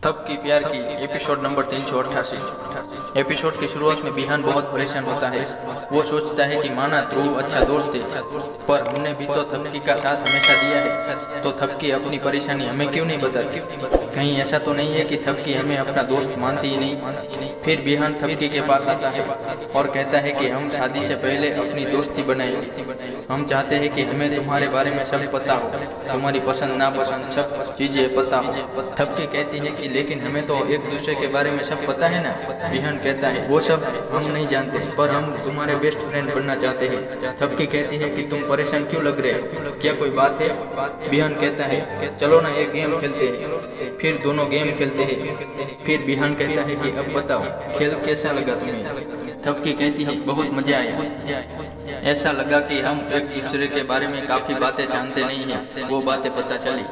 थप की प्यार की एपिसोड नंबर 388। एपिसोड की शुरुआत में बिहान बहुत परेशान होता है। वो सोचता है कि माना ध्रुव अच्छा दोस्त है, पर हमने भी तो थपकी का साथ हमेशा दिया है, तो थपकी अपनी परेशानी हमें क्यों नहीं बताती? कहीं ऐसा तो नहीं है कि थपकी हमें अपना दोस्त मानती ही नहीं? फिर बिहान थपकी के पास आता है और कहता है कि हम शादी से पहले अपनी दोस्ती बनाएंगे। हम चाहते हैं कि हमें तुम्हारे बारे में सब पता हो, तुम्हारी पसंद नापसंद सब चीजें पता हो। थपकी कहती है कि लेकिन हमें तो एक दूसरे के बारे में सब पता है ना। बिहान कहता है वो सब हम नहीं जानते, पर हम तुम्हारे बेस्ट फ्रेंड बनना चाहते हैं। थपकी कहती है कि तुम परेशान क्यों लग रहे हो, क्या कोई बात है? बिहान कहता है चलो ना एक गेम खेलते हैं। फिर दोनों गेम खेलते हैं। फिर बिहान कहता है कि अब बताओ खेल कैसा लगा तुम्हें? थपकी कहती है बहुत मजा आया, ऐसा लगा कि हम एक दूसरे के बारे में काफी बातें जानते नहीं हैं, वो बातें पता चली।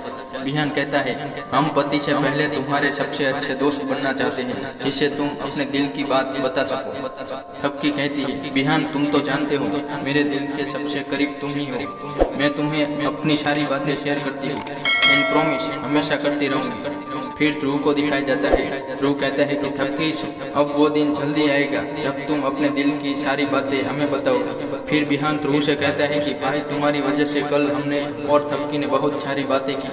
बिहान कहता है हम पति से पहले तुम्हारे सबसे अच्छे दोस्त बनना चाहते हैं, जिसे तुम अपने दिल की बात बता सको। थपकी कहती है बिहान तुम तो जानते हो मेरे दिल के सबसे करीब तुम ही हो, मैं तुम्हें अपनी सारी बातें शेयर करती हूँ, एंड प्रॉमिस हमेशा करती रहूंगी। फिर ध्रुव को दिखाया जाता है। ध्रुव कहता है कि थपकी अब वो दिन जल्दी आएगा जब तुम अपने दिल की सारी बातें हमें बताओगे। फिर बिहान ध्रुव से कहता है कि भाई तुम्हारी वजह से कल हमने और थपकी ने बहुत सारी बातें की,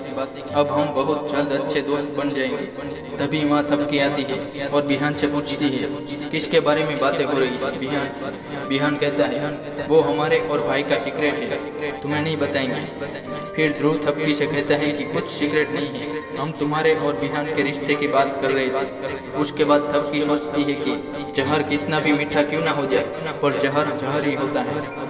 अब हम बहुत जल्द अच्छे दोस्त बन जाएंगे। तभी माँ थपकी आती है और बिहान से पूछती है किसके बारे में बातें हो रही है? बिहान कहता है वो हमारे और भाई का सीक्रेट है, तुम्हें नहीं बताएंगे। फिर ध्रुव थपकी से कहता है कि कुछ सीक्रेट नहीं है, हम तुम्हारे और बिहान के रिश्ते की बात कर रहे थे। उसके बाद थपकी सोचती है कि जहर कितना भी मीठा क्यों ना हो जाए, पर जहर जहर ही होता है।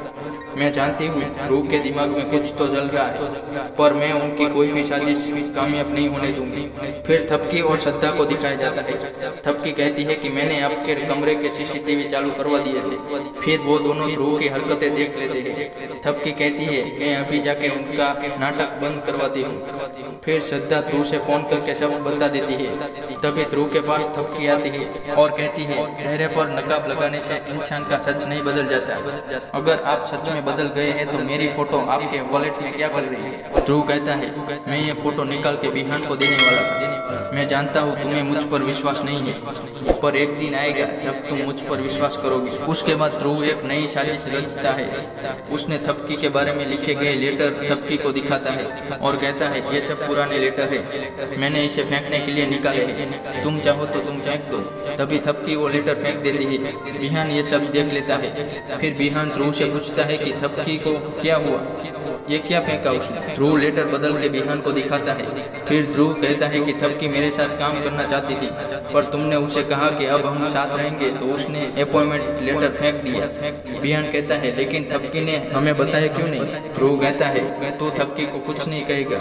मैं जानती हूँ ध्रुव के दिमाग में कुछ तो चल रहा है, पर मैं उनकी कोई भी साजिश कामयाब नहीं होने दूंगी। फिर थपकी और श्रद्धा को दिखाया जाता है। थपकी कहती है कि मैंने आपके कमरे के सीसीटीवी चालू करवा दिए थे। फिर वो दोनों ध्रुव की हरकतें देख लेते हैं। थपकी कहती है मैं अभी जाके उनका नाटक बंद करवाती हूँ। फिर श्रद्धा ध्रुव से फोन करके सब बता देती है। तभी ध्रुव के पास थपकी आती है और कहती है चेहरे पर नकाब लगाने से इंसान का सच नहीं बदल जाता, अगर आप सच में बदल गए हैं तो मेरी फोटो आपके वॉलेट में क्या कर रही है? ध्रुव कहता है मैं ये फोटो निकाल के बिहान को देने वाला था। मैं जानता हूँ तुम्हें मुझ पर विश्वास नहीं है, पर एक दिन आएगा जब तुम मुझ पर विश्वास करोगे। उसके बाद ध्रुव एक नई साजिश रचता है। उसने थपकी के बारे में लिखे गए लेटर थपकी को दिखाता है और कहता है ये सब पुराने लेटर है, मैंने इसे फेंकने के लिए निकाले हैं, तुम चाहो तो तुम फेंक दो। तभी थपकी वो लेटर फेंक देती है। बिहान ये सब देख लेता है। फिर बिहान ध्रुव से पूछता है कि थपकी को क्या हुआ, ये क्या फेंका उसने? ध्रुव लेटर बदल के बिहान को दिखाता है। फिर ध्रुव कहता है कि थपकी मेरे साथ काम करना चाहती थी, पर तुमने उसे कहा कि अब हम साथ रहेंगे तो उसने अपॉइंटमेंट लेटर फेंक दिया। बिहान कहता है लेकिन थपकी ने हमें बताया क्यों नहीं? ध्रुव कहता है तू थपकी को कुछ नहीं कहेगा,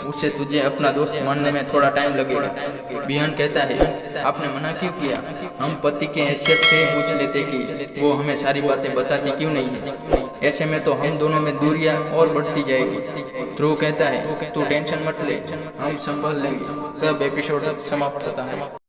उसे तुझे अपना दोस्त मानने में थोड़ा टाइम लगेगा। बिहान कहता है आपने मना क्यों किया? हम पति के हैसियत से पूछ लेते कि वो हमें सारी बातें बताती क्यों नहीं है, ऐसे में तो हम दोनों में दूरियां और बढ़ती जाएगी। ध्रुव कहता है तू टेंशन मत ले, हम संभाल लेंगे। तब एपिसोड समाप्त होता है।